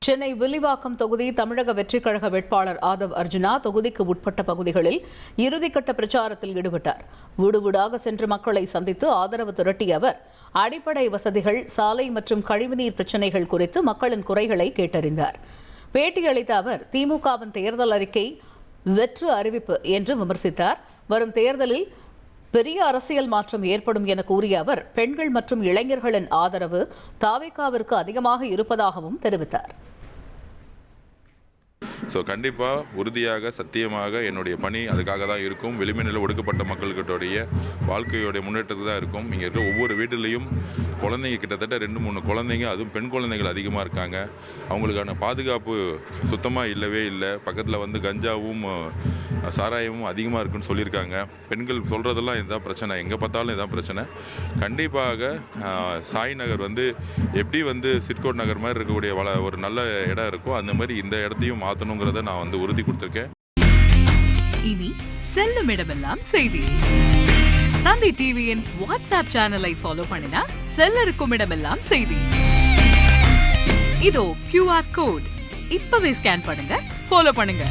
சென்னை வில்லிவாக்கம் தொகுதி தமிழக வெற்றிக் கழக வேட்பாளர் ஆதவ் அர்ஜுனா தொகுதிக்கு உட்பட்ட பகுதிகளில் இறுதிக்கட்ட பிரச்சாரத்தில் ஈடுபட்டார். வீடு வீடாக சென்று மக்களை சந்தித்து ஆதரவு திரட்டிய அவர் அடிப்படை வசதிகள், சாலை மற்றும் கழிவுநீர் பிரச்சினைகள் குறித்து மக்களின் குறைகளை கேட்டறிந்தார். பேட்டியளித்த அவர் திமுகவின் தேர்தல் அறிக்கை வெற்று அறிவிப்பு என்று விமர்சித்தார். வரும் தேர்தலில் பெரிய அரசியல் மாற்றம் ஏற்படும் என கூறிய அவர் பெண்கள் மற்றும் இளைஞர்களின் ஆதரவு தாவேகாவிற்கு அதிகமாக இருப்பதாகவும் தெரிவித்தார். கண்டிப்பாக உறுதியாக சத்தியமாக என்னுடைய பணி அதுக்காக தான் இருக்கும். வெளிமையில் ஒடுக்கப்பட்ட மக்களுடைய வாழ்க்கையோடைய முன்னேற்றத்துக்கு தான் இருக்கும். இங்கே இருக்கிற ஒவ்வொரு வீட்டிலையும் குழந்தைங்க கிட்டத்தட்ட 2-3 குழந்தைங்க, அதுவும் பெண் குழந்தைகள் அதிகமாக இருக்காங்க. அவங்களுக்கான பாதுகாப்பு சுத்தமாக இல்லவே இல்லை. பக்கத்தில் கஞ்சாவும் சாராயமும் அதிகமாக இருக்குன்னு சொல்லியிருக்காங்க. பெண்கள் சொல்கிறதெல்லாம் இதுதான் பிரச்சனை, எங்கே பார்த்தாலும் இதுதான் பிரச்சனை. கண்டிப்பாக சாய் நகர் எப்படி சிட்கோட் நகர் மாதிரி இருக்கக்கூடிய ஒரு நல்ல இடம் இருக்கோ அந்த மாதிரி இந்த இடத்தையும் மாற்றணுங்கிறத நான் உறுதி கொடுத்துருக்கேன். இனி செல்லும் இடமெல்லாம் செய்தி. தந்தி டிவியின் வாட்ஸ்அப் சேனலை ஃபாலோ பண்ணினா செல்ல இருக்கும் இடமெல்லாம் செய்தி. இதோ QR கோட் இப்பவே ஸ்கேன் பண்ணுங்க, ஃபாலோ பண்ணுங்க.